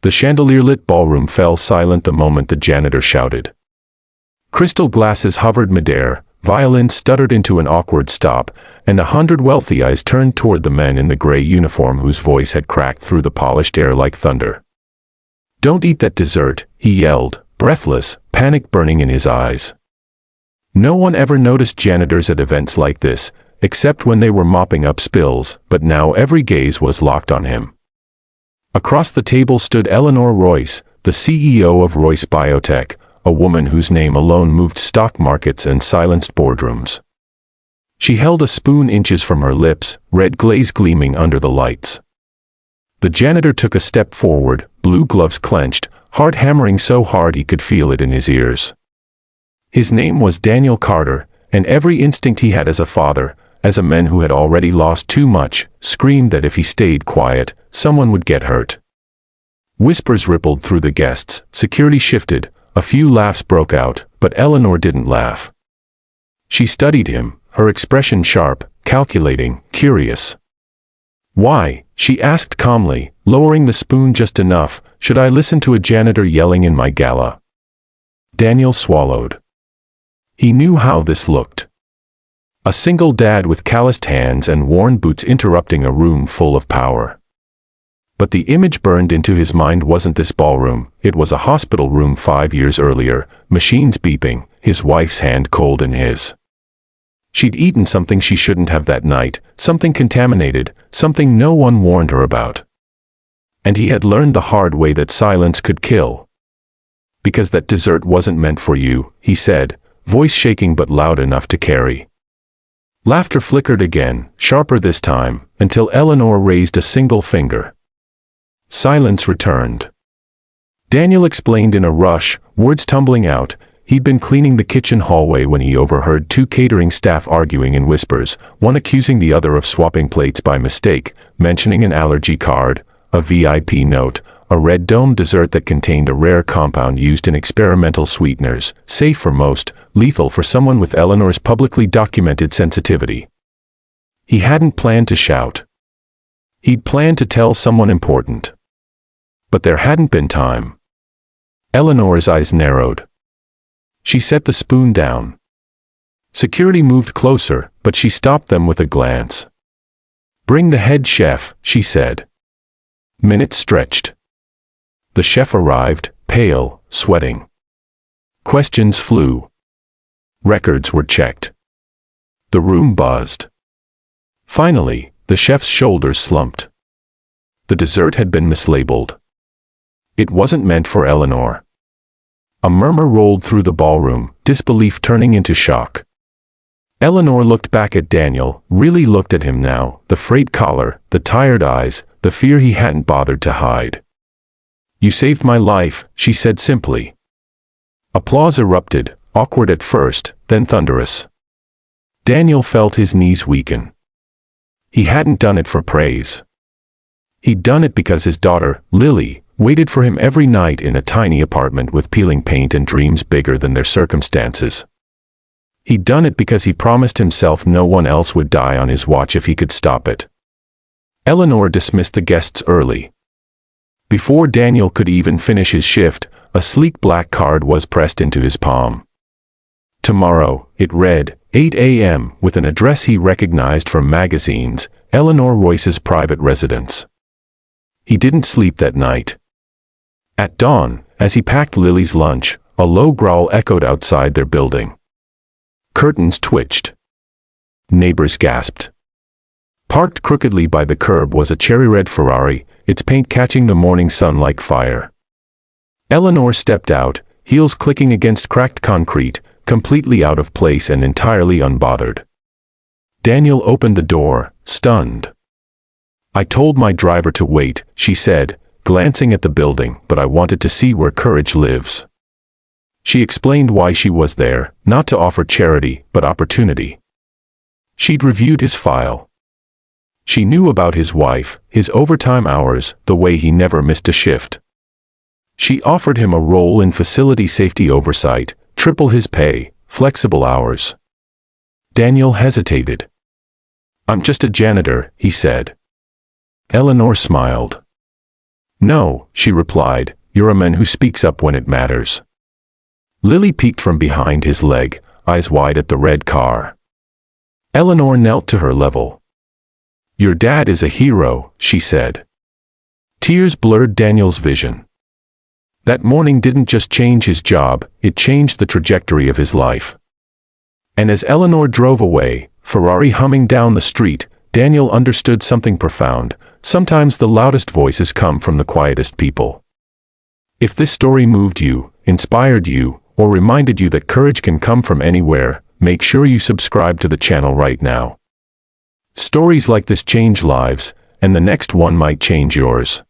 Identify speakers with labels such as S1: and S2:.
S1: The chandelier-lit ballroom fell silent the moment the janitor shouted. Crystal glasses hovered midair, violins stuttered into an awkward stop, and 100 wealthy eyes turned toward the men in the gray uniform whose voice had cracked through the polished air like thunder. "Don't eat that dessert," he yelled, breathless, panic burning in his eyes. No one ever noticed janitors at events like this, except when they were mopping up spills, but now every gaze was locked on him. Across the table stood Eleanor Royce, the CEO of Royce Biotech, a woman whose name alone moved stock markets and silenced boardrooms. She held a spoon inches from her lips, red glaze gleaming under the lights. The janitor took a step forward, blue gloves clenched, heart hammering so hard he could feel it in his ears. His name was Daniel Carter, and every instinct he had as a father, as a man who had already lost too much, screamed that if he stayed quiet, someone would get hurt. Whispers rippled through the guests, security shifted, a few laughs broke out, but Eleanor didn't laugh. She studied him, her expression sharp, calculating, curious. "Why?" she asked calmly, lowering the spoon just enough, "should I listen to a janitor yelling in my gala?" Daniel swallowed. He knew how this looked. A single dad with calloused hands and worn boots interrupting a room full of power. But the image burned into his mind wasn't this ballroom, it was a hospital room 5 years earlier, machines beeping, his wife's hand cold in his. She'd eaten something she shouldn't have that night, something contaminated, something no one warned her about. And he had learned the hard way that silence could kill. "Because that dessert wasn't meant for you," he said, voice shaking but loud enough to carry. Laughter flickered again, sharper this time, until Eleanor raised a single finger. Silence returned. Daniel explained in a rush, words tumbling out. He'd been cleaning the kitchen hallway when he overheard 2 catering staff arguing in whispers, one accusing the other of swapping plates by mistake, mentioning an allergy card, a VIP note, a red dome dessert that contained a rare compound used in experimental sweeteners, safe for most, lethal for someone with Eleanor's publicly documented sensitivity. He hadn't planned to shout. He'd planned to tell someone important. But there hadn't been time. Eleanor's eyes narrowed. She set the spoon down. Security moved closer, but she stopped them with a glance. "Bring the head chef," she said. Minutes stretched. The chef arrived, pale, sweating. Questions flew. Records were checked. The room buzzed. Finally, the chef's shoulders slumped. The dessert had been mislabeled. It wasn't meant for Eleanor. A murmur rolled through the ballroom, disbelief turning into shock. Eleanor looked back at Daniel, really looked at him now, the frayed collar, the tired eyes, the fear he hadn't bothered to hide. "You saved my life," she said simply. Applause erupted, awkward at first, then thunderous. Daniel felt his knees weaken. He hadn't done it for praise. He'd done it because his daughter, Lily, waited for him every night in a tiny apartment with peeling paint and dreams bigger than their circumstances. He'd done it because he promised himself no one else would die on his watch if he could stop it. Eleanor dismissed the guests early. Before Daniel could even finish his shift, a sleek black card was pressed into his palm. Tomorrow, it read, 8 a.m., with an address he recognized from magazines, Eleanor Royce's private residence. He didn't sleep that night. At dawn, as he packed Lily's lunch, a low growl echoed outside their building. Curtains twitched. Neighbors gasped. Parked crookedly by the curb was a cherry-red Ferrari, its paint catching the morning sun like fire. Eleanor stepped out, heels clicking against cracked concrete, completely out of place and entirely unbothered. Daniel opened the door, stunned. "I told my driver to wait," she said, glancing at the building, "but I wanted to see where courage lives." She explained why she was there, not to offer charity, but opportunity. She'd reviewed his file. She knew about his wife, his overtime hours, the way he never missed a shift. She offered him a role in facility safety oversight, triple his pay, flexible hours. Daniel hesitated. "I'm just a janitor," he said. Eleanor smiled. No, she replied, you're a man who speaks up when it matters. Lily peeked from behind his leg, eyes wide at the red car. Eleanor knelt to her level. Your dad is a hero, she said. Tears blurred Daniel's vision. That morning didn't just change his job, it changed the trajectory of his life. And as Eleanor drove away, Ferrari humming down the street, Daniel understood something profound. Sometimes the loudest voices come from the quietest people. If this story moved you, inspired you, or reminded you that courage can come from anywhere, make sure you subscribe to the channel right now. Stories like this change lives, and the next one might change yours.